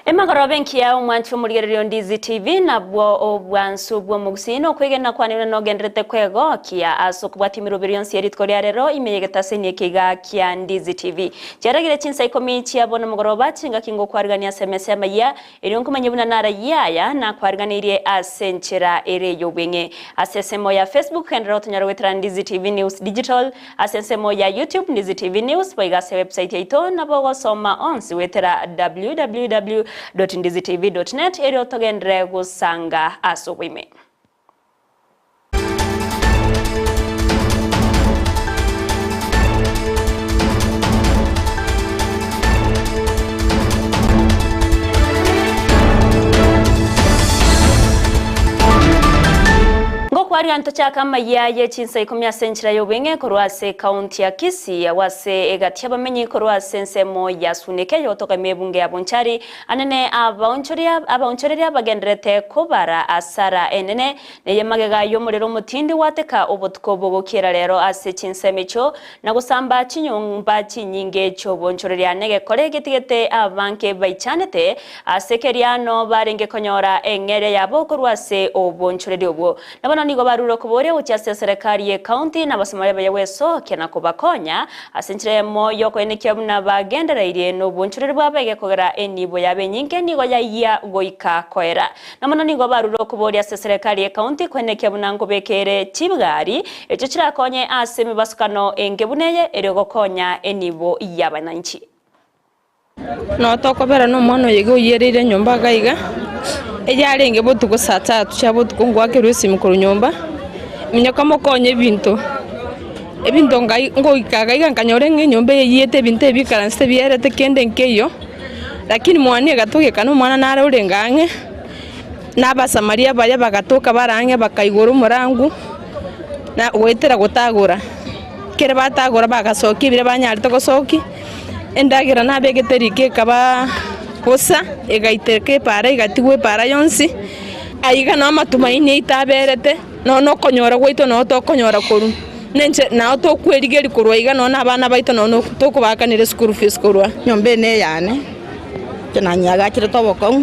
Emagaro benki ya umwanchu murigererio Ndizi TV na bwo obwansu bwo mugusino kwegena kwanira no gendrete kwego kia aso kubwatimiro birionsi eritko lya rero imeyegeta ni kiga kia Ndizi TV jaragire Chinsa Ikomi chiabona mugoroba chinga kingo kwarigania SMS Amayia erionkumanyibuna nara yaya na kwariganirie asenchera ere yobwenge asesemo ya Facebook endro tunyarwetra Ndizi TV News Digital asesemo ya YouTube Ndizi TV News boigase website yaito na bogo soma onsi wetera www.ndizitv.net eri togendere gusanga asubime. Kwari antochaka Amayia ye Chinsa Ikomi asenchira yobwenge korwase county ya Kisii wase egatia bamenyi korwase nsemo ya suneke yotoka mebunge ya bonchari anene abaonchoreria bagendrete kobara asara enene neye magega yomurero mutindi wateka obotko bogokera rero ase Chinsa mecho na gusamba chinyumba chinyinge cyo bonchoreria nege kore getigete abanke baichanete asekeriano barenge konyora engere yabo korwase obonchoreria obwo nabana nigo baruro kubore ucyase serikali ye county na basomale bayeweso kena kubakonya asenchire mo yoko enekia buna bagendereire no bunchurire bwabege kogera enibo yabenyinge nigo ya goika koera namana nigo baruro kubore ase serikali ye county kwenekia buna ngobekere chibgari echo chirakonye ase mibasukano engebuneye erego konya enibo yabananchi no tokobera no mono yego yerire nyumba gaiga ejarenge botuko saa 3 chabotuko ngwake rusi mukuru nyumba minyaka mokonye ebinto ngoikaga igankanyore nyumba yiyete ebinto ebikaranse bierete kende nkeyo lakini mwana gatogeka no mwana nare urengange n'abasamaria baya bagatoka barange bakaigura umurangu na wetera gutagura kere batagura bagasoki bire banyarite gosoki endagira nabegeterike kaba kosa egaitereke para igatigwe para yonsi aiga no matumaini itaberete no konyora gwaito no tokonyora koru nenche na to kwerigeri kurwa iga no abana baito no tokubakanire school fees kurwa nyombe ne yane kinanyaga kire toboko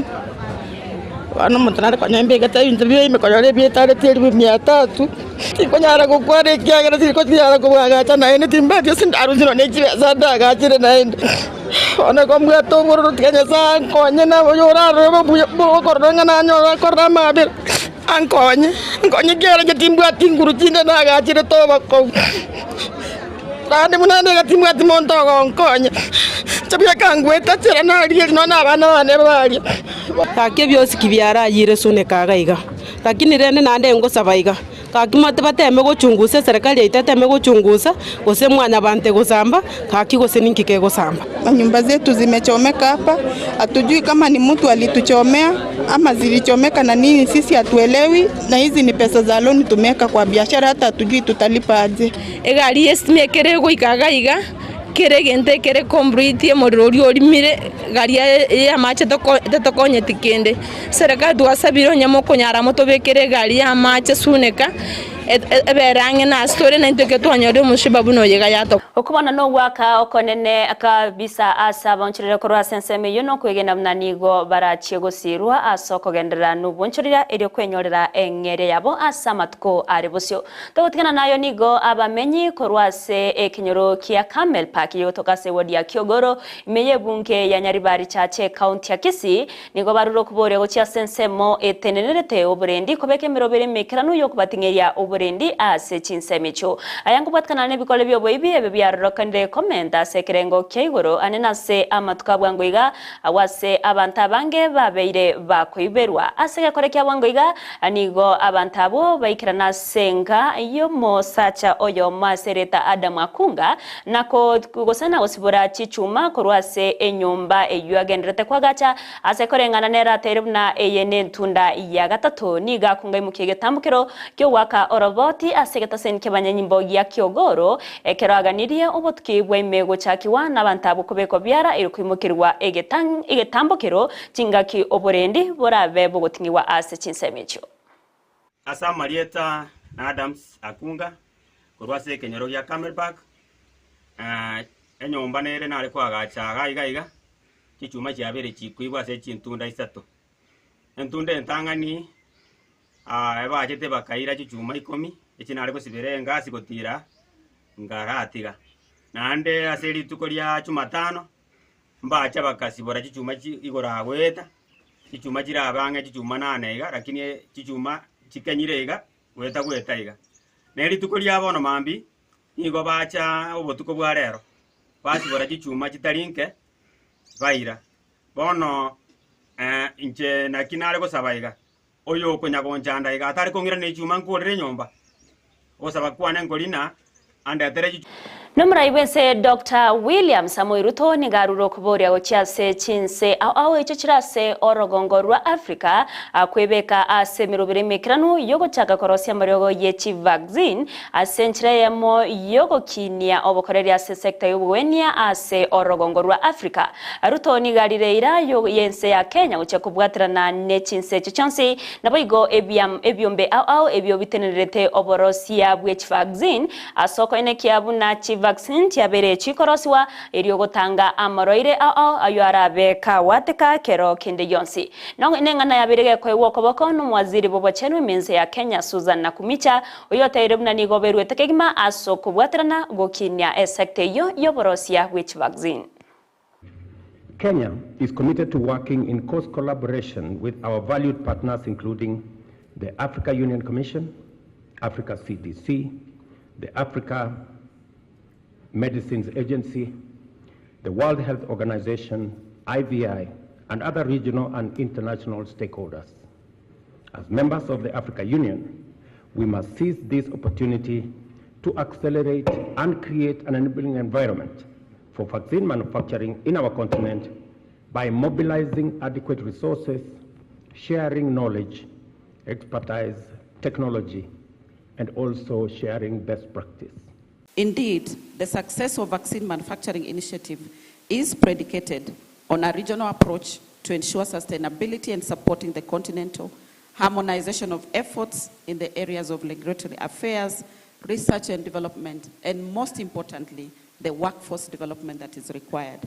ano mutana kwa nyombe gata interview imekonyore bietare tiri 300 ikonyara kukware kiagara tiko tiara kubwaga tana ene timbatio sindaru zino nechiza ndaga chire naende ona komwe to ngoro tikanya san konye na yora robo bokoranga na nyora korama bir ankonye gera getimbwa tinguru tinda na ga chire to bako tande munane gatimbwa timonto konye chabya kangweta chira na ri no na bana bane bari kake byosi kibyara yire sune kagaiga lakini rene nande ngosabaiga kakimate bateme gochunguza serikali itateme gochunguza gose mwana bante gosamba kaki gose ninkike gosamba. Nyumba zetu zimechomeka hapa, hatujui kama ni mtu alituchomea ama zilichomeka na nini, sisi hatuelewi, na hizi ni pesa za loan tumeka kwa biashara, hata hatujui tutalipa aje. Egari estimate kere goikagaiga kere gente kere complete morori orimire garia ya mache tokonye tikende serikali twasabiro nyamo konyara moto bekere gari ya mache suneka eberange na story na inteke twanyore mushibabu no yega yato okubana no waka okonene akabisa asa bonchirire korwa senseme yono kwegenda mnanigo barachie gosirwa asoko gendera nubonchirira eri kwenyorera engere yabo asa matuko arebusyo togotikana nayo nigo abamenyi korwa se ekinyoro kia Camel Park yotoka se wodi ya Kiogoro imeye bunke ya Nyaribari chache county ya Kisii nigo baruro kubore gochia sensemo etenenerete oburendi kobeke mirobere mekiranu yo kubatingeria oburendi ase Chinsa mecho ayangu patkana ne bikole byo boibi ebe byarokande komenta sekerengo keigoro anena se amatuka bwangoiga awase abanta bange babeire bakwiberwa asege korekya bwangoiga anigo abantabo baikirana senga iyo mosacha oyo masereta Adam Akunga nako gosana gosibora chichuma korwase enyumba eyuagendrete kwagacha ase korengana nera terubna eyene ntunda ya gatatu niga kungai mukige tambukiro kyo waka oroboti asegeta senke banyanyimbo ya Kiogoro ekeraganirie obotki bwemego chakiwa nabantabo kubeko byara irukwimukirwa egetambukiro chingaki oburendi borabe bogotingiwa ase Chinsa mecho asa Marieta Adams Akunga korwase kenyoro ya Camel Park enyomba nere nare kwagacha gaiga chichuma chiabere chikuibwa se chintunda isato entunda entangani ebachete bakaira chichuma Ikomi echinare gosibere ngasi gotira ngaratiga nande aseri tukoria Jumatano mbacha bakasibora chichuma igora gweta chichuma chirabange chichuma nanega lakini chichuma chikanyirega gweta iga neri tukoria bono mambi igo bacha obotuko bwa rero basibora chichuma chitarinke baira bono inche nakinare gosabaiga oyo konyagonchanda iga atari kongira ne chuma nkorere nyomba osaba kwane ngorina ande atere Nomuraibense Dr. William Samoei Ruto ni garuro kuboria ochiase Chinsa au echichirase orogongo rwa Africa akwebeka ase mirobere mekranu yogo chaka korosia mariogo yechi vaccine asenchire yemo yogo kinia obokoreria ase sekta yobwenia ase orogongo rwa Africa Ruto ni garireira yogo yense ya Kenya uchekubwatirana ne Chinsa chichonsi naboigo ebyombe au ebyo bitenerete oborosia bwechi vaccine asoko enekiabu na vaccine tiabere chikorosiwa eriogotanga amaroire ayo arabeka wateka kero kinde yonsi nengana yabirege kwe wokoboko n'umwaziri bobochenu minze ya Kenya Susan Nakumicha oyoterebuna ni goberwe tekegima asoko bwatrana gokinya sekte yoborosia which vaccine. Kenya is committed to working in close collaboration with our valued partners including the Africa Union Commission, Africa CDC, the Africa Medicines Agency, the World Health Organization, IVI, and other regional and international stakeholders. As members of the Africa Union, we must seize this opportunity to accelerate and create an enabling environment for vaccine manufacturing in our continent by mobilizing adequate resources, sharing knowledge, expertise, technology, and also sharing best practice. Indeed, the success of vaccine manufacturing initiative is predicated on a regional approach to ensure sustainability and supporting the continental harmonization of efforts in the areas of regulatory affairs, research and development, and most importantly, the workforce development that is required.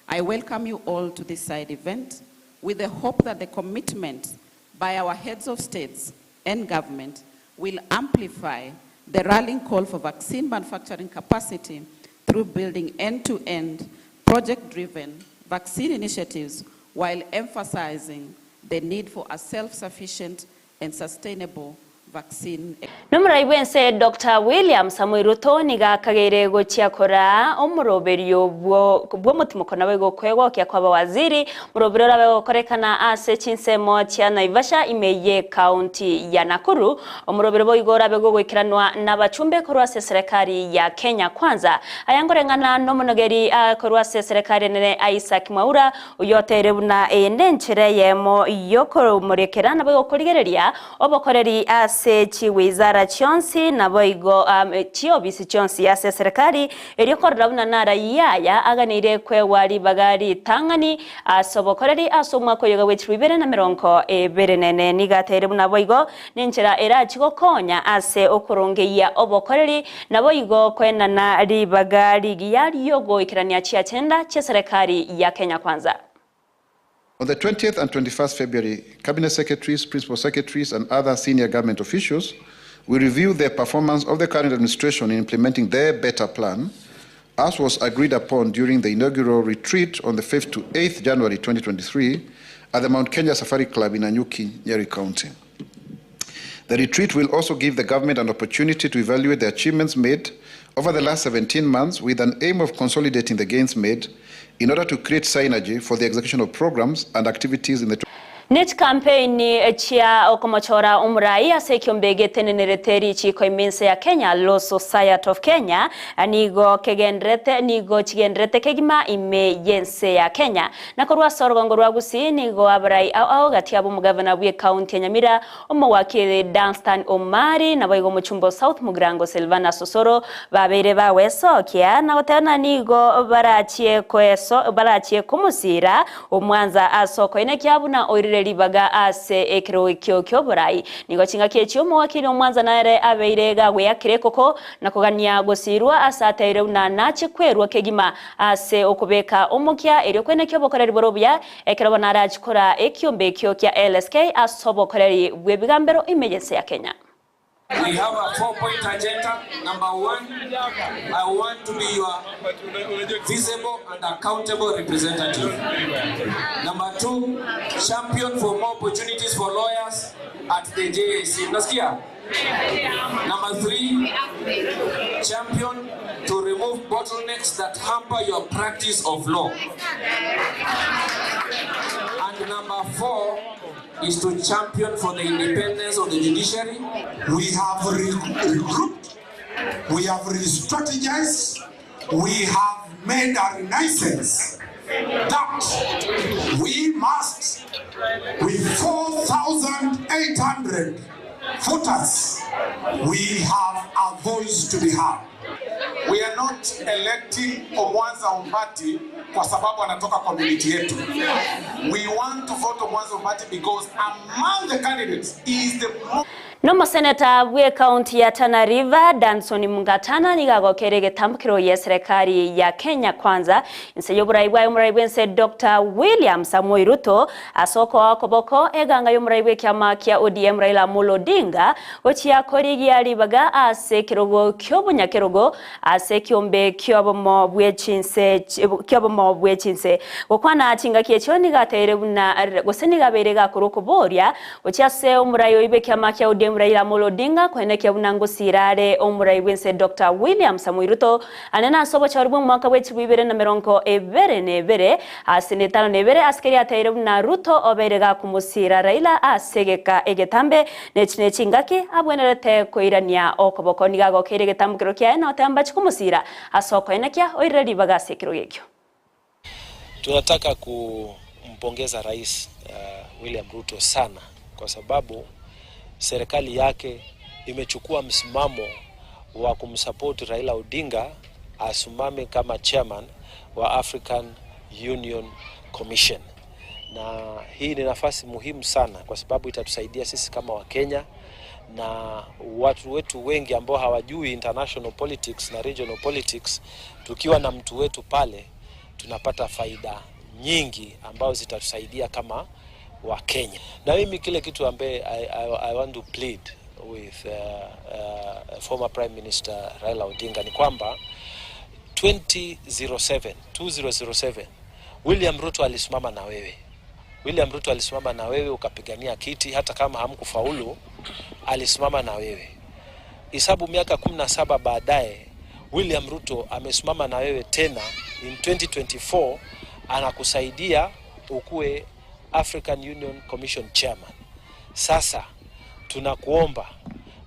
I welcome you all to this side event with the hope that the commitment by our heads of states and government will amplify the rallying call for vaccine manufacturing capacity through building end-to-end, project-driven vaccine initiatives while emphasizing the need for a self-sufficient and sustainable vaccine. Nomuraibense Dr. William Samoei Ruto niga kagere gochiakora omuroberio bwo mutimo nawe gokwego kya kwa waziri murobero rabe korekana ase Chinsa cha Naivasha imeye county ya Nakuru omurobero bo igora bego gwikiranwa n'abachumbe korwa serikali ya Kenya kwanza ayangorengana nomunogeri korwa serikali nene Isaac Mwaura uyoterebuna endenchere yemo yoko murekerana bego korigereria obokoreri ase chi wizara chonsi na boigo chiobisi chonsi ya serikali erikorera buna nara yaya aganire kwe wali bagari tangani asobokoreri asomwa ko yoga wechi 2024 nigatere buna boigo ninchira era chikokonya ase okorongeya obokoreri na boigo kwena na ribagari giyari yogo ikirania chia chenda cha serikali ya Kenya kwanza. On the 20th and 21st February, Cabinet Secretaries, Principal Secretaries, and other senior government officials will review the performance of the current administration in implementing their better plan, as was agreed upon during the inaugural retreat on the 5th to 8th January 2023 at the Mount Kenya Safari Club in Nanyuki, Nyeri County. The retreat will also give the government an opportunity to evaluate the achievements made over the last 17 months with an aim of consolidating the gains made in order to create synergy for the execution of programs and activities in the Net campaign ni chia okomochora umrai ase kiombege tenenereteri chiko imense ya Kenya Law Society of Kenya nigo chigendrete kegima ime yense ya Kenya nakorwa sorgongo rwa Gusii nigo abrai au gatiabo mugavana bwe county ya Nyamira omowakile Danstan Omari na boigo muchumbo South Mugrango Silvana Osero babere baweso kya na otana nigo barachie kumusira omwanza asoko ine kyabu na oirire ribaga ase ekero kyo borai nigo chingaki chiomo wakiri omwanza nare abeirega gweyakire koko na kugania gusirwa asateire una nache kwerwa kegima ase okubeka omukia eryo kwene kyo bokoreri borobya ekero banara achikora ekyombe kyo kya LSK asobokoreri bwebigambero emergency ya Kenya. We have a 4-point agenda. Number 1, I want to be your visible and accountable representative. Number 2, champion for more opportunities for lawyers at the JAC. Nasikia? Number 3, champion to remove bottlenecks that hamper your practice of law. And number 4 is to champion for the independence of the judiciary. We have regrouped, we have re-strategized, we have made a renaissance that we must, with 4,800 voters, we have a voice to be heard. We are not electing Omwanza Ombati kwa sababu anatoka community yetu. We want to vote Omwanza Ombati because among the candidates is the most Nomo Senator we county ya Tana River Danson Mungatana nigago kerege tambukiro ya serikali ya Kenya Kwanza inseyobura ibwa umuraibwense Dr. William Samoei Ruto asoko akoboko eganga yumuraibwe kyama kya ODM Raila Amolo Odinga ochia korigi alibaga ase kirogo kyobunya kirogo ase kyombe kyobomo bwechinse okwana achinga kyechoni gatere buna goseniga berega kurokoboria ochia se umurayo ibe kyama kya ODM Raila Amolo Odinga kwenekya bunango sirare omuraibwense Dr. William Samoei Ruto anena asobo charbu mwaka wechi bibere na meronko nebere asenetano nebere askeri ataire buna Ruto oberega kumusira Raila asegeka egetambe nechingaki abwenerete koirania okoboko nigago kerege tambukiro kya na otamba chikumusira asoko enekya oireri bagase kiro gekyo. Tunataka kumpongeza Rais William Ruto sana kwa sababu serikali yake imechukua msimamo wa kumsupport Raila Odinga asimame kama chairman wa African Union Commission. Na hii ni nafasi muhimu sana kwa sababu itatusaidia sisi kama Wakenya na watu wetu wengi ambao hawajui international politics na regional politics. Tukiwa na mtu wetu pale tunapata faida nyingi ambao zitatusaidia kama wa Kenya. Na mimi kile kitu ambaye I want to plead with former Prime Minister Raila Odinga ni kwamba 2007 William Ruto alisimama na wewe. William Ruto alisimama na wewe ukapigania kiti hata kama hamkufaulu, alisimama na wewe. Hesabu miaka 17 baadaye William Ruto amesimama na wewe tena in 2024 anakusaidia ukue African Union Commission Chairman. Sasa tunakuomba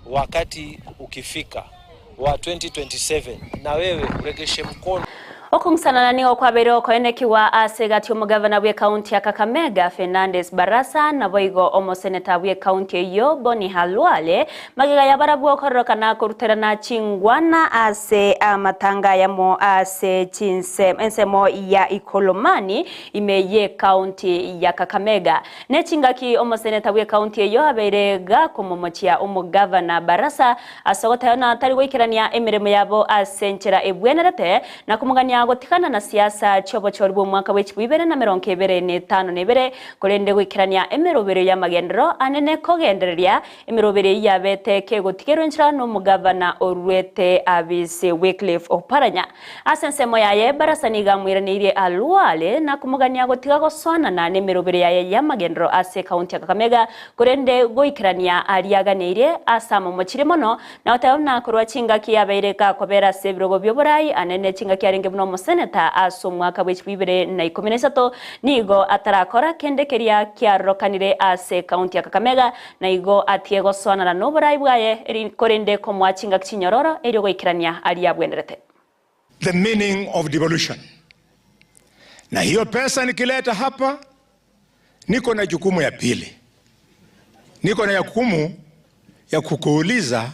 wakati ukifika wa 2027 na wewe uregeshe mkono Okungsana nigo kwabero koenekiwa asegati omugavana bwe county ya Kakamega Fernandez Barasa na boigo omoseneta bwe county yo Boni Halwale magiga ya barabu korokana kuruterana chingwana ase amatanga ya mo ase Chinsa ensemo ya Ikolomani imeye county ya Kakamega nechingaki omoseneta bwe county yo aberega kumomochia omugavana Barasa asogotayona atari gwikirania emiremo yabo asenchera ebwenerete na kumugania gotikana na siasa chobo chorbu mwaka wechi bibere na meronke ebere ne tano nebere kolende gwikirania emirobere ya magendero anene kogendereria emirobere ya bete ke gotikero nchira no mugavana Orwete Abise Wycliffe Oparanya asensemo yaye Barasa gamwiranire Halwale na kumugania gotiga goswana na emirobere ya magendero ase county ya Kakamega kolende gwikirania aliaganire asamo mochirimono na otayona kurwa chingaki yabereka kobera sebirogo byoborai anene chingaki arenge buno Senator aso mwaka w'ibibere na 13 nigo atarakora kendekeria kyarokanire ase county ya Kakamega na igo atiego swana no burayi bwaye korende ko mwachinga kinyororo eryo gwikirania ali yabwenderete. The meaning of devolution. Na hiyo pesa nikileta hapa niko na jukumu ya pili. Niko na jukumu ya kukuuliza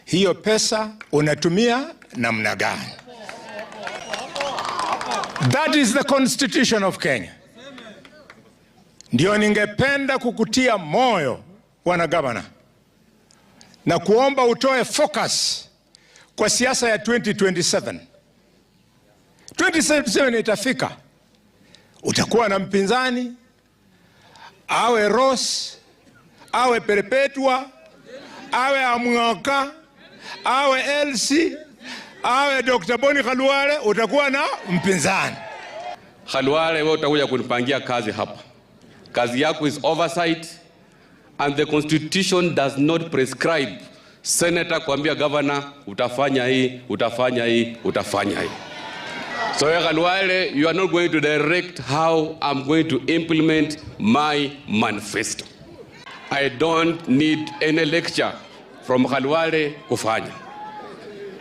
hiyo pesa unatumia namna gani? That is the constitution of Kenya. Ndio ningependa kukutia moyo wana gavana na kuomba utoe focus kwa siasa ya 2027. 2027 itafika. Utakuwa na mpinzani, awe Ross, awe Perpetua, awe Amwaka, awe Elsie, awe Dr. Boni Khalwale, utakuwa na mpinzani. Khalwale, wewe utakuja kunipangia kazi hapa. Kazi yako is oversight, and the constitution does not prescribe senator kuambia governor utafanya hii, utafanya hii, utafanya hii. So Khalwale, you are not going to direct how I'm going to implement my manifesto. I don't need any lecture from Khalwale kufanya.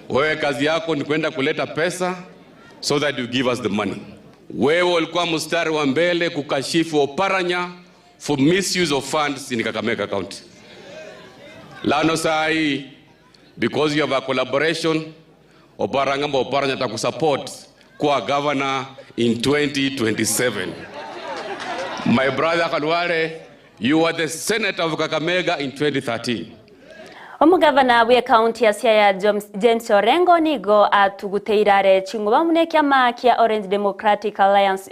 Wewe kazi yako ni kwenda kuleta pesa so that you give us the money. Wewe ulikuwa mstari wa mbele kukashifu Oparanya for misuse of funds in Kakamega County. Lano sai, because you have a collaboration, Oparanya takusupport kuwa governor in 2027. My brother Khalwale, you were the senator of Kakamega in 2013. Omugavana wa county ya Siaya James Orengo nigo atuguteirare chinguba mune kiama kia Orange Democratic Alliance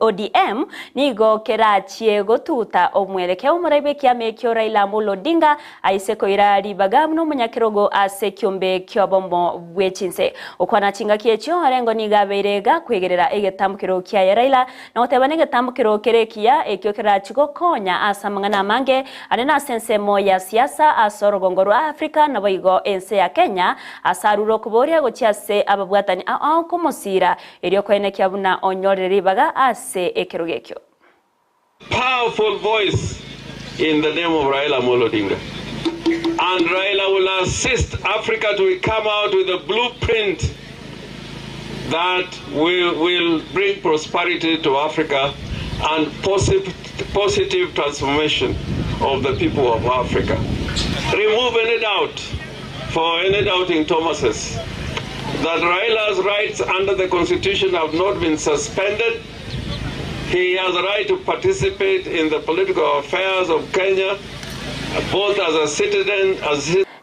ODM nigo kerachie gotuta omwelekeo omuraibe kiame kio Raila Amolo Odinga aiseko irari bagamno munyakirogo ase kiombe kiobombo bwechinse okwana chinga kiechio Orengo nigaberega kwegerera egetambukiro kia ya Raila na otebane getambukiro kerekia ekio kerachiko konya asamangana mange anena sensemo ya siasa asoro Afrika na baigo ense ya Kenya asaruro kuboria gochiase ababwatani ao kumusira elio kwene kiabuna onyorere baga ase ekerogekyo. Powerful voice in the name of Raila Amolo Odinga, and Raila will assist Africa to come out with a blueprint that will bring prosperity to Africa and positive transformation of the people of Africa. Remove any doubt for any doubting Thomases that Raila's rights under the Constitution have not been suspended. He has a right to participate in the political affairs of Kenya, both as a citizen,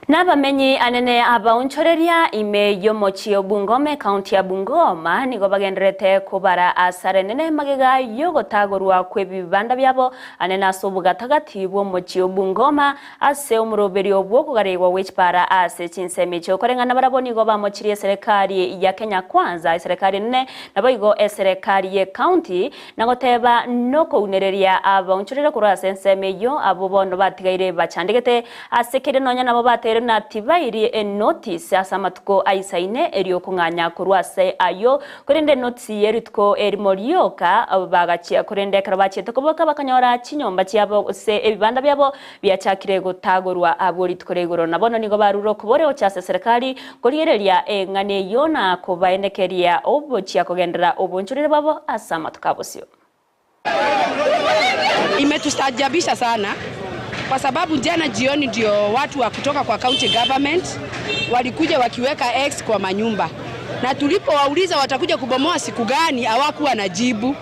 Nabamenyi anene abaunchoreria ime yomochio Bungoma county ya Bungoma nigo bagendrete kubara asare nene magega yogotagorwa kwebibanda byabo anena sobugatagatibwo mochio Bungoma ase umuroberi obwo kugaregwa wechpara ase Chinsa mecho korengana baraboni go bamochirie serikali ya Kenya Kwanza serikali nene naboigo serikali ye county nagoteba noko unereria abaunchorera kurwa sense meyo abo bono batigaire bachandegete ase kede nonya nabo bate na tibairi en notice asamatuko aisaine erio kunganya kurwase ayo kurende notice yeritko erimorioka bagachia kurende karabache tokoboka bakanyora chinyomba cyabo se ebibanda byabo byachakire gutagorwa abori tkoregoro nabono nigo baruro kubore ochase serikali goriereria engane yona kubaenekeria obochia kugendera obonchurire babo asamatuka bosio. Imetustajabisha sana kwa sababu jana jioni ndio watu wa kutoka kwa county government walikuja wakiweka X kwa manyumba, na tulipowauliza watakuja kubomoa siku gani hawakuwa na jibu.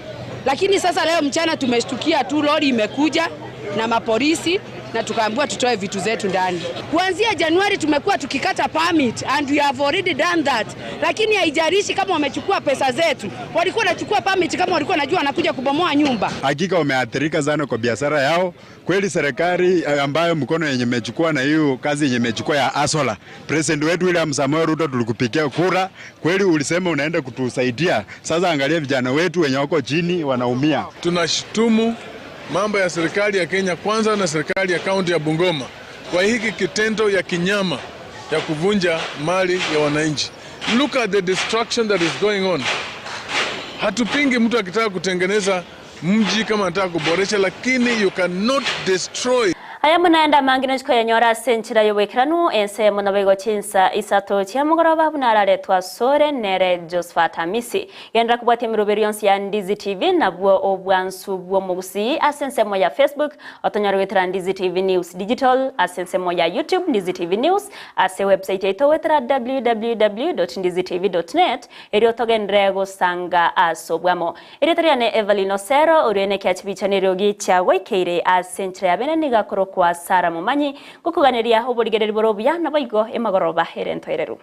Lakini sasa leo mchana tumeshtukia tu lori imekuja na mapolisi na tukaambiwa tutoe vitu zetu ndani. Kuanzia Januari tumekuwa tukikata permit and we have already done that. Lakini haijalishi kama wamechukua pesa zetu. Walikuwa wanachukua permit kama walikuwa wanajua wanakuja kubomoa nyumba. Hakika wameathirika sana kwa biashara yao. Kweli serikali ambayo mkono yenye imechukua na hiyo kazi yenye imechukua ya Asola. President wetu William Samoei Ruto tulikupigia kura. Kweli ulisema unaenda kutusaidia. Sasa angalia vijana wetu wenye wako chini wanaumia. Tunashtumu mambo ya serikali ya Kenya Kwanza na serikali ya kaunti ya Bungoma kwa hiki kitendo ya kinyama ya kuvunja mali ya wananchi. Look at the destruction that is going on. Hatupingi mtu akitaka kutengeneza mji kama anataka kuboresha, lakini you cannot destroy. Aya munaenda mangino chiko yanyora senchira yobekiranu ense munabego Chinsa isato chia mugoroba bunaraletwa sore nere Josephat Hamisi yendra kubwate miroberi yonsi ya Ndizi TV na bwo obwansu bwo Gusii asense moya Facebook otonyaro wetra Ndizi TV News Digital asense moya YouTube Ndizi TV News ase website yeto wetra www.ndizitv.net eri togendrego sanga asobwamo eri tariane Everlyne Osero urene kyachibicha nerogi chawe keire asenchira yabene nigakoro kwa Sara Mumanyi kukuganiria uburigereri borobuya naboigo emagoroba herentwereru.